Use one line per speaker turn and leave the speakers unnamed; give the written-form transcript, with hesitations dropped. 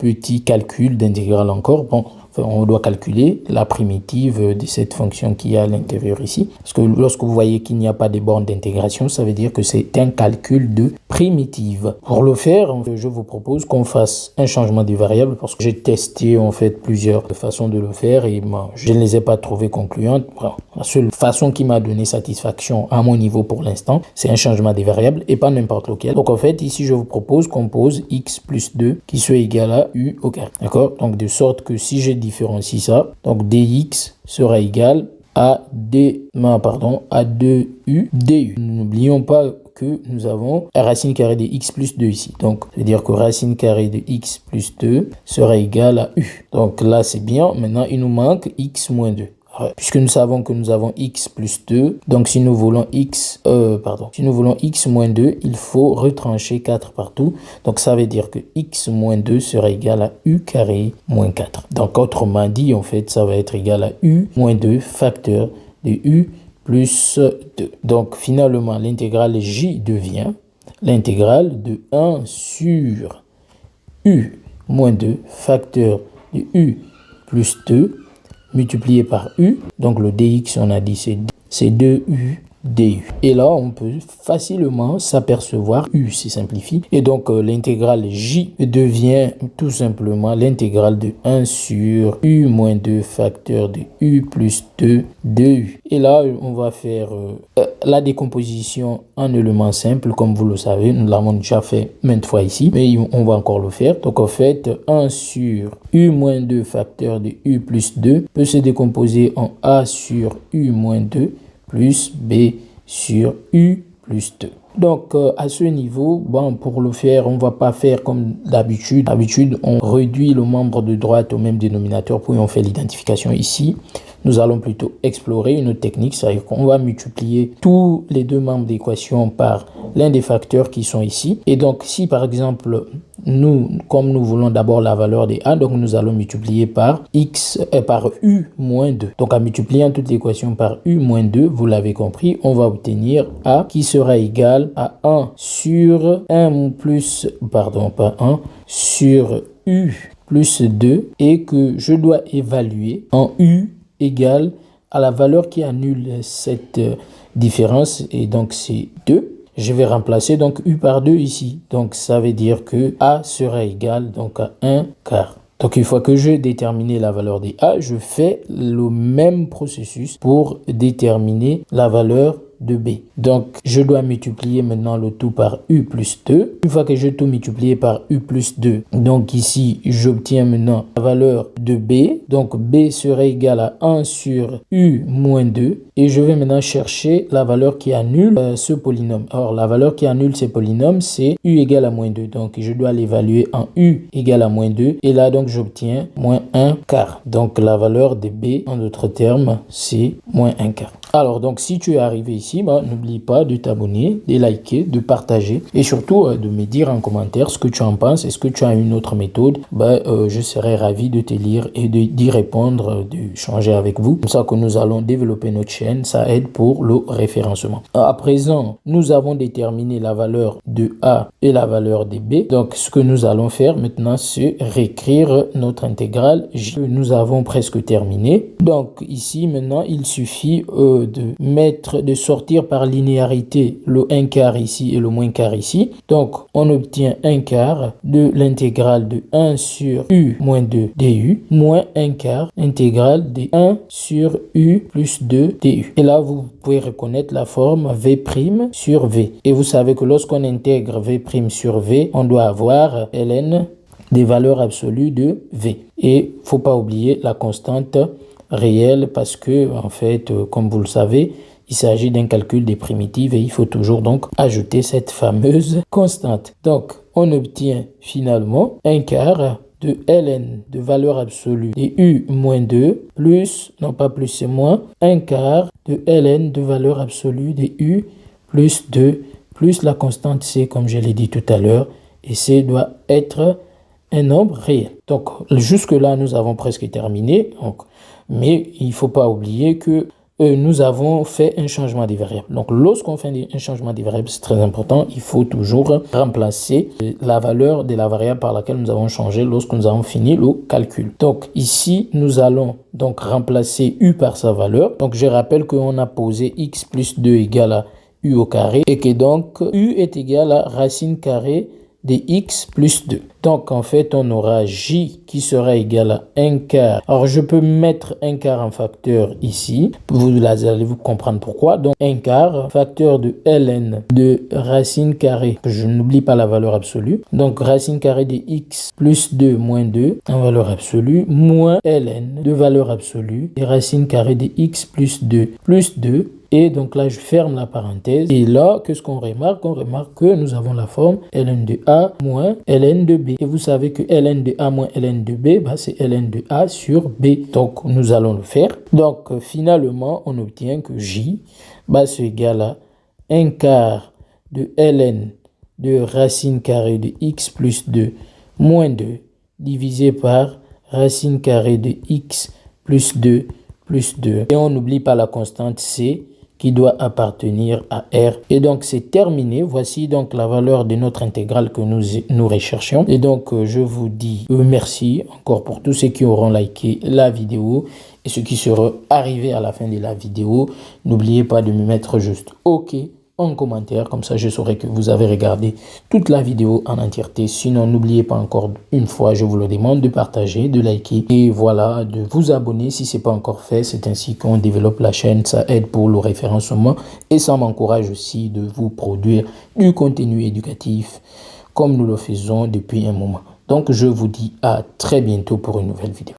petit calcul d'intégrale encore. Bon, on doit calculer la primitive de cette fonction qui est à l'intérieur ici. Parce que lorsque vous voyez qu'il n'y a pas de borne d'intégration, ça veut dire que c'est un calcul de primitive. Pour le faire, je vous propose qu'on fasse un changement de variable parce que j'ai testé en fait plusieurs façons de le faire et je ne les ai pas trouvées concluantes. La seule façon qui m'a donné satisfaction à mon niveau pour l'instant, c'est un changement des variables et pas n'importe lequel. Donc en fait, ici, je vous propose qu'on pose x plus 2 qui soit égal à u au carré. D'accord? Donc de sorte que si je différencie ça, donc dx sera égal à 2u du. N'oublions pas que nous avons la racine carrée de x plus 2 ici. Donc, c'est-à-dire que racine carrée de x plus 2 sera égal à u. Donc là, c'est bien. Maintenant, il nous manque x moins 2. Puisque nous savons que nous avons x plus 2, donc si nous voulons x moins 2, il faut retrancher 4 partout. Donc ça veut dire que x moins 2 sera égal à u carré moins 4. Donc autrement dit, en fait, ça va être égal à u moins 2 facteur de u plus 2. Donc finalement, l'intégrale j devient l'intégrale de 1 sur u moins 2 facteur de u plus 2 multiplié par u, donc le dx, on a dit c'est 2u du. Et là, on peut facilement s'apercevoir, u se simplifie, et donc l'intégrale j devient tout simplement l'intégrale de 1 sur u moins 2 facteur de u plus 2 du. Et là, on va faire la décomposition en éléments simples, comme vous le savez, nous l'avons déjà fait maintes fois ici, mais on va encore le faire. Donc en fait, 1 sur u moins 2 facteur de u plus 2 peut se décomposer en a sur u moins 2 plus b sur u plus 2. Donc, à ce niveau, bon, pour le faire, on ne va pas faire comme d'habitude. D'habitude, on réduit le membre de droite au même dénominateur, puis on fait l'identification ici. Nous allons plutôt explorer une autre technique, c'est-à-dire qu'on va multiplier tous les deux membres d'équation par l'un des facteurs qui sont ici. Et donc, si par exemple, comme nous voulons d'abord la valeur des a, donc nous allons multiplier par par u moins 2. Donc, en multipliant toute l'équation par u moins 2, vous l'avez compris, on va obtenir a qui sera égal à 1 sur 1 plus, pardon, pas 1, sur u plus 2 et que je dois évaluer en u égale à la valeur qui annule cette différence et donc c'est 2. Je vais remplacer donc u par 2 ici. Donc ça veut dire que a sera égal donc à 1 quart. Donc une fois que j'ai déterminé la valeur des a, je fais le même processus pour déterminer la valeur de b. Donc, je dois multiplier maintenant le tout par u plus 2. Une fois que j'ai tout multiplié par u plus 2, donc ici, j'obtiens maintenant la valeur de b. Donc, b serait égal à 1 sur u moins 2. Et je vais maintenant chercher la valeur qui annule ce polynôme. Or, la valeur qui annule ce polynôme, c'est u égale à moins 2. Donc, je dois l'évaluer en u égale à moins 2. Et là, donc, j'obtiens moins 1 quart. Donc, la valeur de b, en d'autres termes, c'est moins 1 quart. Alors, donc, si tu es arrivé ici, n'oublie pas de t'abonner, de liker, de partager et surtout de me dire en commentaire ce que tu en penses. Est-ce que tu as une autre méthode? Je serai ravi de te lire et d'y répondre, de changer avec vous. C'est comme ça que nous allons développer notre chaîne. Ça aide pour le référencement. À présent, nous avons déterminé la valeur de a et la valeur de b. Donc, ce que nous allons faire maintenant, c'est réécrire notre intégrale j. Nous avons presque terminé. Donc, ici, maintenant, il suffit de sortir par linéarité le 1 quart ici et le moins quart ici. Donc, on obtient 1 quart de l'intégrale de 1 sur u moins 2 du moins 1 quart intégrale de 1 sur u plus 2 du. Et là, vous pouvez reconnaître la forme v' sur v. Et vous savez que lorsqu'on intègre v' sur v, on doit avoir ln des valeurs absolues de v. Et faut pas oublier la constante réelle parce que, en fait, comme vous le savez, il s'agit d'un calcul des primitives et il faut toujours donc ajouter cette fameuse constante. Donc, on obtient finalement 1 quart de ln de valeur absolue de u moins 2 plus, non pas plus c'est moins, 1 quart de ln de valeur absolue de u plus 2 plus la constante c comme je l'ai dit tout à l'heure et c doit être un nombre réel. Donc, jusque là, nous avons presque terminé. Donc, mais il ne faut pas oublier que nous avons fait un changement des variables. Donc, lorsqu'on fait un changement des variables, c'est très important. Il faut toujours remplacer la valeur de la variable par laquelle nous avons changé lorsque nous avons fini le calcul. Donc, ici, nous allons donc remplacer u par sa valeur. Donc, je rappelle qu'on a posé x plus 2 égale à u au carré et que donc u est égal à racine carrée de x plus 2. Donc, en fait, on aura j qui sera égal à 1 quart. Alors, je peux mettre 1 quart en facteur ici. Vous allez vous comprendre pourquoi. Donc, 1 quart, facteur de ln de racine carrée. Je n'oublie pas la valeur absolue. Donc, racine carrée de x plus 2 moins 2 en valeur absolue, moins ln de valeur absolue et racine carrée de x plus 2 plus 2. Et donc là, je ferme la parenthèse. Et là, qu'est-ce qu'on remarque? On remarque que nous avons la forme ln de a moins ln de b. Et vous savez que ln de a moins ln de b, bah, c'est ln de a sur b. Donc, nous allons le faire. Donc, finalement, on obtient que j c'est égal à 1 quart de ln de racine carrée de x plus 2 moins 2 divisé par racine carrée de x plus 2 plus 2. Et on n'oublie pas la constante c qui doit appartenir à R. Et donc, c'est terminé. Voici donc la valeur de notre intégrale que nous recherchions. Et donc, je vous dis merci encore pour tous ceux qui auront liké la vidéo et ceux qui seront arrivés à la fin de la vidéo. N'oubliez pas de me mettre juste OK en commentaire, comme ça je saurai que vous avez regardé toute la vidéo en entièreté. Sinon, n'oubliez pas encore une fois, je vous le demande, de partager, de liker et voilà, de vous abonner si ce n'est pas encore fait. C'est ainsi qu'on développe la chaîne, ça aide pour le référencement et ça m'encourage aussi de vous produire du contenu éducatif comme nous le faisons depuis un moment. Donc, je vous dis à très bientôt pour une nouvelle vidéo.